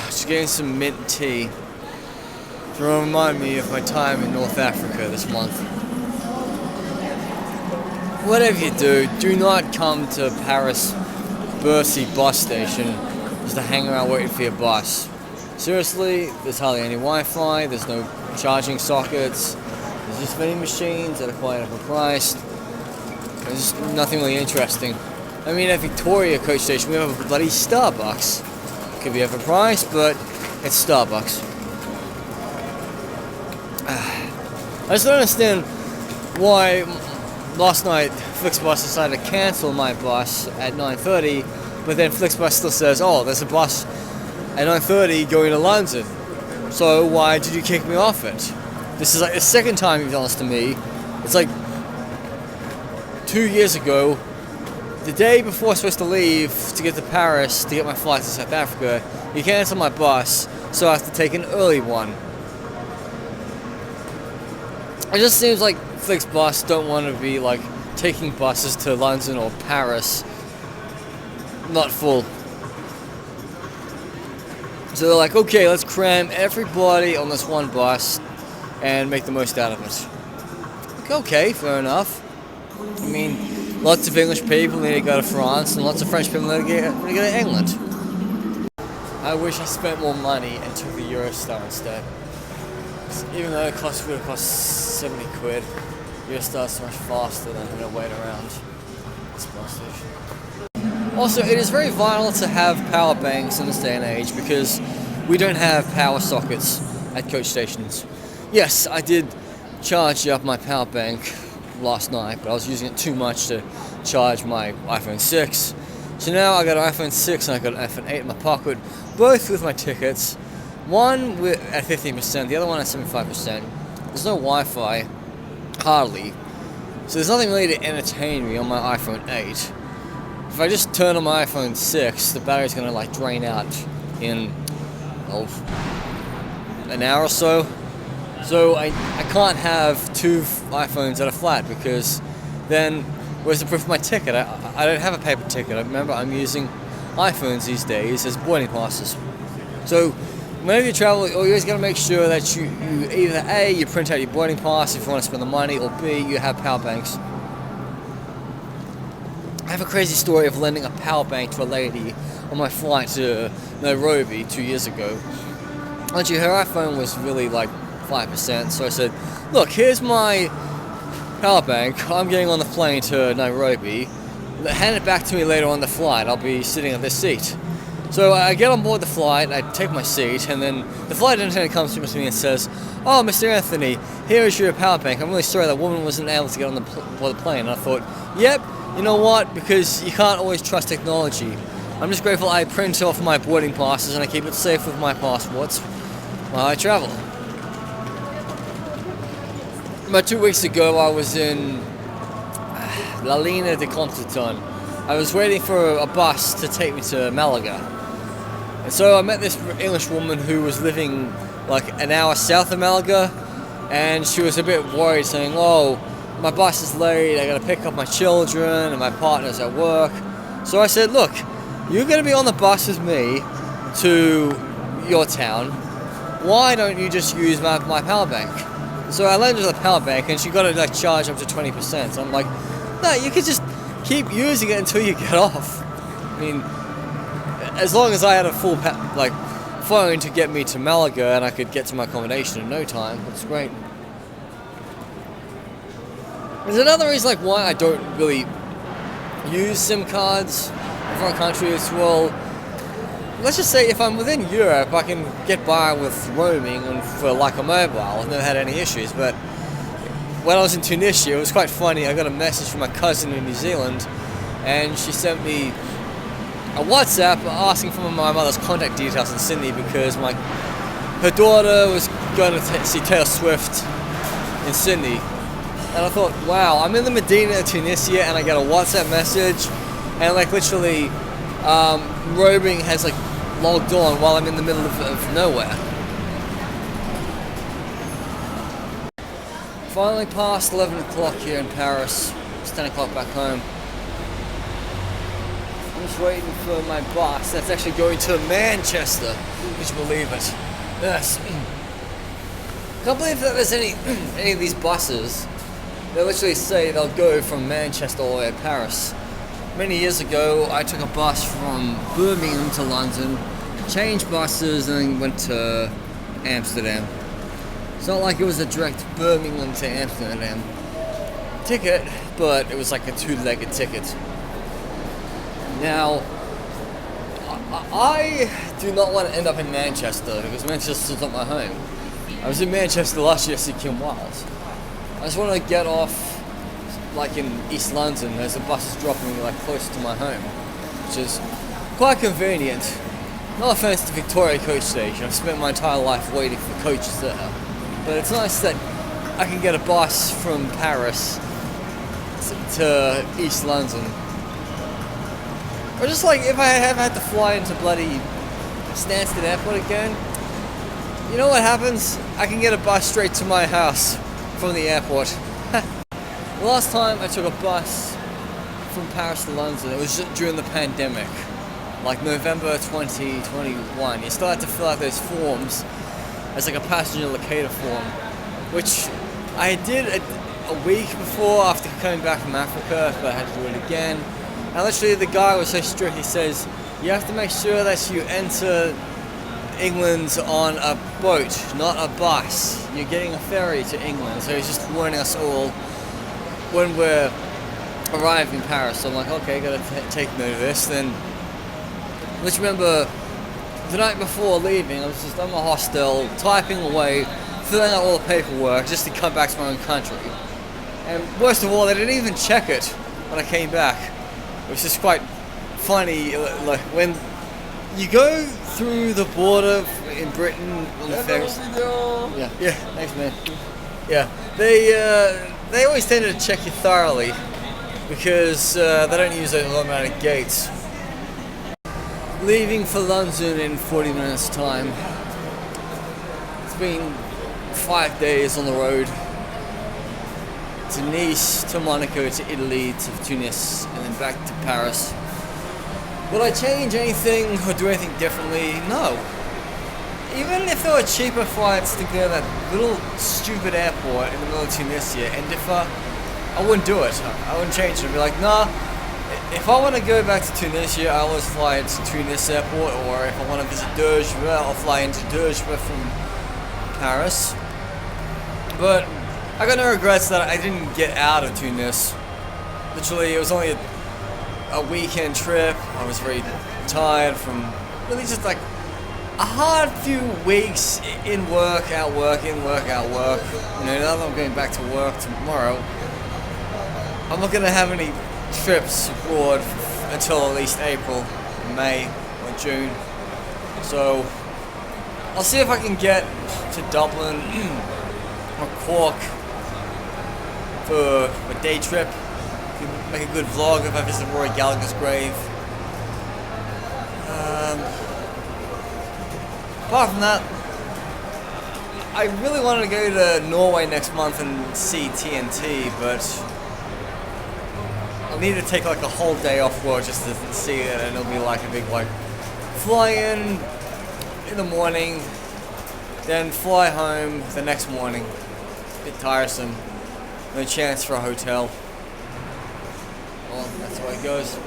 Just getting some mint tea to remind me of my time in North Africa this month. Whatever you do, do not come to Paris Bercy bus station just to hang around waiting for your bus. Seriously, there's hardly any Wi-Fi, there's no charging sockets, there's just vending machines that are quite overpriced. There's just nothing really interesting. I mean, at Victoria coach station we have a bloody Starbucks. It could be overpriced, but it's Starbucks. I just don't understand why last night Flixbus decided to cancel my bus at 9:30, but then Flixbus still says, oh, there's a bus at 9:30 going to London. So why did you kick me off it? This is like the second time you've done this to me. It's like 2 years ago, the day before I was supposed to leave to get to Paris to get my flight to South Africa, you canceled my bus, so I have to take an early one. It just seems like Flixbus don't want to be like taking buses to London or Paris not full. So they're like, okay, let's cram everybody on this one bus and make the most out of it. Okay, fair enough. I mean, lots of English people need to go to France, and lots of French people need to go to England. I wish I spent more money and took the Eurostar instead. Even though it would have cost 70 quid, Eurostar's so much faster than having to wait around this bus station. Also, it is very vital to have power banks in this day and age because we don't have power sockets at coach stations. Yes, I did charge up my power bank last night, but I was using it too much to charge my iPhone 6. So now I got an iPhone 6 and I got an iPhone 8 in my pocket, both with my tickets. One at 15%, the other one at 75%. There's no Wi-Fi, hardly. So there's nothing really to entertain me on my iPhone 8. If I just turn on my iPhone 6, the battery's gonna like drain out in an hour or so. So I can't have two iPhones that are flat because then where's the proof of my ticket? I don't have a paper ticket. I remember I'm using iPhones these days as boarding passes. So whenever you travel, you always got to make sure that you either A, you print out your boarding pass if you want to spend the money, or B, you have power banks. I have a crazy story of lending a power bank to a lady on my flight to Nairobi 2 years ago. Actually, her iPhone was really like 5%, so I said, look, here's my power bank, I'm getting on the plane to Nairobi, hand it back to me later on the flight, I'll be sitting on this seat. So I get on board the flight, I take my seat, and then the flight attendant comes to me and says, oh, Mr. Anthony, here is your power bank. I'm really sorry that woman wasn't able to get on board the plane. And I thought, yep, you know what, because you can't always trust technology. I'm just grateful I print off my boarding passes and I keep it safe with my passports while I travel. About 2 weeks ago, I was in La Línea de Constantine. I was waiting for a bus to take me to Malaga. And so I met this English woman who was living like an hour south of Malaga, and she was a bit worried, saying, oh, my bus is late, I gotta pick up my children and my partner's at work. So I said, look, you're gonna be on the bus with me to your town, why don't you just use my power bank? So I lent her the power bank and she got it like charged up to 20%. So I'm like, no, you could just keep using it until you get off. I mean, as long as I had a full phone to get me to Malaga and I could get to my accommodation in no time, that's great. There's another reason like why I don't really use SIM cards in foreign countries. Well, let's just say if I'm within Europe, I can get by with roaming and for like a mobile. I've never had any issues. But when I was in Tunisia, it was quite funny. I got a message from my cousin in New Zealand, and she sent me a WhatsApp asking for my mother's contact details in Sydney because her daughter was going to see Taylor Swift in Sydney. And I thought, wow, I'm in the Medina of Tunisia and I get a WhatsApp message, and like literally roaming has like logged on while I'm in the middle of nowhere. Finally past 11 o'clock here in Paris. It's 10 o'clock back home. I'm just waiting for my bus that's actually going to Manchester. Would you believe it? Yes. Can't believe that there's any of these buses. They literally say they'll go from Manchester all the way to Paris. Many years ago, I took a bus from Birmingham to London, changed buses, and then went to Amsterdam. It's not like it was a direct Birmingham to Amsterdam ticket, but it was like a two-legged ticket. Now, I do not want to end up in Manchester because Manchester's not my home. I was in Manchester last year to see Kim Wilde. I just want to get off like in East London. There's a bus that's dropping me like closer to my home, which is quite convenient. No offense to Victoria Coach Station, I've spent my entire life waiting for coaches there. But it's nice that I can get a bus from Paris to East London. Or just like if I ever had to fly into bloody Stansted Airport again, you know what happens? I can get a bus straight to my house from the airport. The last time I took a bus from Paris to London, it was just during the pandemic, like November 2021. You still had to fill out those forms as like a passenger locator form, which I did a week before after coming back from Africa, but I had to do it again. And literally the guy was so strict, he says, you have to make sure that you enter England on a boat, not a bus. You're getting a ferry to England. So he's just warning us all when we're arriving in Paris. So I'm like, okay, gotta take note of this. Then, let's remember, the night before leaving, I was just on my hostel, typing away, filling out all the paperwork just to come back to my own country. And worst of all, they didn't even check it when I came back. It was just quite funny, like when you go through the border in Britain on the ferries. Yeah, thanks man. Yeah, they always tend to check you thoroughly because they don't use those automatic gates. Leaving for London in 40 minutes time. It's been 5 days on the road. To Nice, to Monaco, to Italy, to Tunis, and then back to Paris. Would I change anything or do anything differently? No. Even if there were cheaper flights to go to that little stupid airport in the middle of Tunisia, Endifa, I wouldn't do it. I wouldn't change it. I'd be like, nah, if I want to go back to Tunisia, I always fly into Tunis airport, or if I want to visit Djerba, I'll fly into Djerba from Paris. But I got no regrets that I didn't get out of Tunis. Literally, it was only a weekend trip. I was very tired from really just like a hard few weeks in work, out work, in work, out work. You know, now that I'm going back to work tomorrow, I'm not going to have any trips abroad until at least April, May, or June. So I'll see if I can get to Dublin or Cork for a day trip. Make a good vlog if I visit Rory Gallagher's grave. Apart from that, I really wanted to go to Norway next month and see TNT, but I'll need to take like a whole day off work just to see it, and it'll be like a big like fly in the morning, then fly home the next morning. A bit tiresome. No chance for a hotel. Well, that's how it goes.